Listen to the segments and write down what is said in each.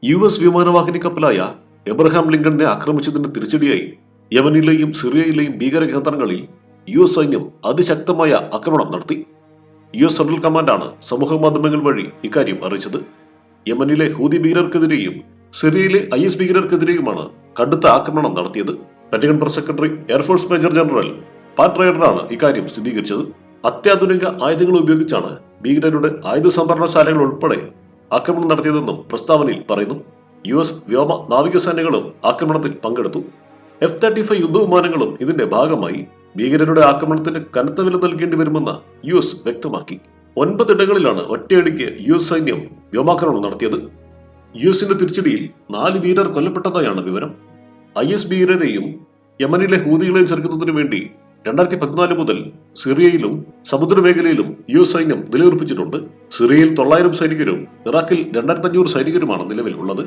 US വിമാനവാഹിനി കപ്പലായ Abraham ലിങ്കണിനെ ആക്രമിച്ചതിന് തിരിച്ചടിയായി യമനിലെയും സിറിയയിലെയും ഭീകര കേന്ദ്രങ്ങളിൽ US സൈന്യം അതിശക്തമായ ആക്രമണം നടത്തി. US സെൻട്രൽ കമാൻഡാണ് സമൂഹ മാധ്യമങ്ങൾ വഴി ഇക്കാര്യം അറിയിച്ചത്. യമനിലെ ഹൂതി ഭീകരർക്കെതിരെയും സിറിയയിലെ IS ഭീകരർക്കെതിരെയുമാണ് കടുത്ത ആക്രമണം നടത്തിയത്. Pentagon press secretary Air Force major general Pat റൈഡറാണ് ഇക്കാര്യം സ്ഥിരീകരിച്ചത്. അത്യാധുനിക ആയുധങ്ങൾ ഉപയോഗിച്ചാണ് ഭീകരരുടെ ആയുധ സംഭരണശാലകൾ ഉൾപ്പെടെ ആക്രമണം നടത്തിയതെന്നും പ്രസ്താവനയിൽ പറയുന്നു. US വ്യോമ നാവികസേനകളും ആക്രമണത്തിൽ പങ്കെടുത്തു. F-35 യുദ്ധവിമാനങ്ങളും ഇതിന്റെ ഭാഗമായി. ഭീകരരുടെ ആക്രമണത്തിന് കനത്ത വില നൽകേണ്ടി വരുമെന്ന് US വ്യക്തമാക്കി. 9 ഇടങ്ങളിലാണ് ഒറ്റയടിക്ക് US സൈന്യം വ്യോമാക്രമണം നടത്തിയത്. US-ന്റെ തിരിച്ചടിയിൽ 4 ഭീകരർ കൊല്ലപ്പെട്ടതായാണ് വിവരം. IS ഭീകരരെയും യമനിലെ ഹൂതികളെയും ചെറുക്കുന്നതിനു വേണ്ടി 2014 മുതൽ സിറിയയിലും സമുദ്രമേഖലയിലും US സൈന്യം നിലയുറപ്പിച്ചിട്ടുണ്ട്. സിറിയയിൽ 900 സൈനികരും ഇറാഖിൽ 2500 സൈനികരുമാണ് നിലവിൽ ഉള്ളത്.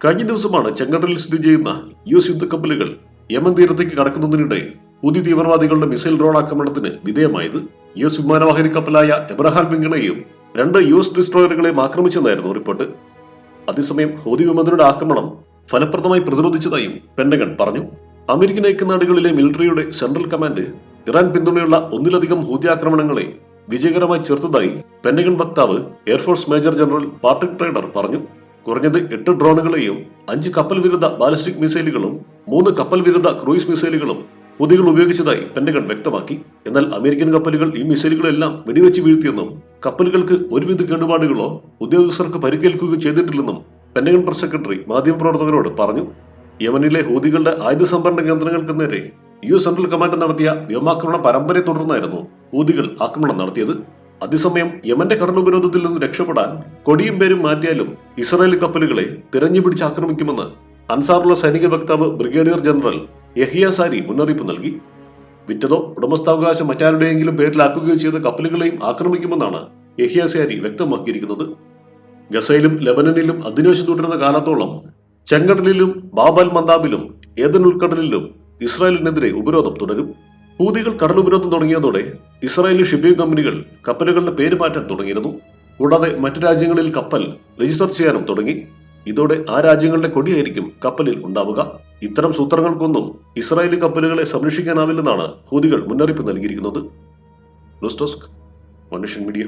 കഴിഞ്ഞ ദിവസമാണ് ചെങ്കടലിൽ സ്ഥിതി ചെയ്യുന്ന US യുദ്ധക്കപ്പലുകൾ യമൻ തീരത്തേക്ക് കടക്കുന്നതിനിടെ ഹൂതി തീവ്രവാദികളുടെ മിസൈൽ ഡ്രോൺ ആക്രമണത്തിന് വിധേയമായത്. US വിമാനവാഹിനി കപ്പലായ എബ്രഹാം ലിങ്കണെയും 2 US ഡിസ്ട്രോയറുകളെയും ആക്രമിച്ചെന്നായിരുന്നു റിപ്പോർട്ട്. അതേസമയം ഹൂതി വിമതരുടെ ആക്രമണം ഫലപ്രദമായി പ്രതിരോധിച്ചതായും പെന്റഗൺ പറഞ്ഞു. അമേരിക്കൻ ഐക്യനാടുകളിലെ മിലിറ്ററിയുടെ സെൻട്രൽ കമാൻഡ് ഇറാൻ പിന്തുണയുള്ള ഒന്നിലധികം ഹൂതി ആക്രമണങ്ങളെ വിജയകരമായി ചെറുത്തതായി പെന്റഗൺ വക്താവ് Air Force major general Patrick Ryder പറഞ്ഞു. കുറഞ്ഞത് 8 ഡ്രോണുകളെയും 5 കപ്പൽ വിരുദ്ധ ബാലിസ്റ്റിക് മിസൈലുകളും 3 കപ്പൽ വിരുദ്ധ ക്രൂയിസ് മിസൈലുകളും ഹൂതികൾ ഉപയോഗിച്ചതായി പെന്റഗൺ വ്യക്തമാക്കി. എന്നാൽ അമേരിക്കൻ കപ്പലുകൾ ഈ മിസൈലുകളെല്ലാം വെടിവെച്ച് വീഴ്ത്തിയെന്നും കപ്പലുകൾക്ക് ഒരുവിധ കേടുപാടുകളോ ഉദ്യോഗസ്ഥർക്ക് പരിക്കേൽക്കുകയോ ചെയ്തിട്ടില്ലെന്നും പെന്റഗൺ പ്രസ് സെക്രട്ടറി മാധ്യമപ്രവർത്തകരോട് പറഞ്ഞു. യമനിലെ ഹൂതികളുടെ ആയുധ സംഭരണ കേന്ദ്രങ്ങൾക്ക് നേരെ US സെൻട്രൽ കമാൻഡ് നടത്തിയ വ്യോമാക്രമണ പരമ്പരയെ തുടർന്നായിരുന്നു ഹൂതികൾ ആക്രമണം നടത്തിയത്. അതേസമയം യമന്റെ കടലുപരോധത്തിൽ നിന്ന് രക്ഷപ്പെടാൻ കൊടിയും പേരും മാറ്റിയാലും ഇസ്രായേലി കപ്പലുകളെ തിരഞ്ഞുപിടിച്ച് ആക്രമിക്കുമെന്ന് അൻസാറുള്ള സൈനിക വക്താവ് ബ്രിഗേഡിയർ ജനറൽ യഹിയ സാരി മുന്നറിയിപ്പ് നൽകി. വിറ്റതോ ഉടമസ്ഥാവകാശം മറ്റാരുടെയെങ്കിലും പേരിലാക്കുകയോ ചെയ്ത കപ്പലുകളെയും ആക്രമിക്കുമെന്നാണ് യഹിയ സാരി വ്യക്തമാക്കിയിരിക്കുന്നത്. ഗസയിലും ലെബനനിലും അധിനിവേശം തുടരുന്ന കാലത്തോളം ചെങ്കടലിലും ബാബൽ മന്ദാബിലും ഏദൻ ഉൾക്കടലിലും ഇസ്രായേലിനെതിരെ ഉപരോധം തുടരും. ഹൂതികൾ കടലുപരോധം തുടങ്ങിയതോടെ ഇസ്രായേലി ഷിപ്പിംഗ് കമ്പനികൾ കപ്പലുകളുടെ പേര് മാറ്റാൻ തുടങ്ങിയിരുന്നു. കൂടാതെ മറ്റു രാജ്യങ്ങളിൽ കപ്പൽ രജിസ്റ്റർ ചെയ്യാനും തുടങ്ങി. ഇതോടെ ആ രാജ്യങ്ങളുടെ കൊടിയായിരിക്കും കപ്പലിൽ ഉണ്ടാവുക. ഇത്തരം സൂത്രങ്ങൾക്കൊന്നും ഇസ്രായേലി കപ്പലുകളെ സംരക്ഷിക്കാനാവില്ലെന്നാണ് ഹൂതികൾ മുന്നറിയിപ്പ് നൽകിയിരിക്കുന്നത്. ന്യൂസ് ഡെസ്ക് മനുഷ്യൻ മീഡിയ.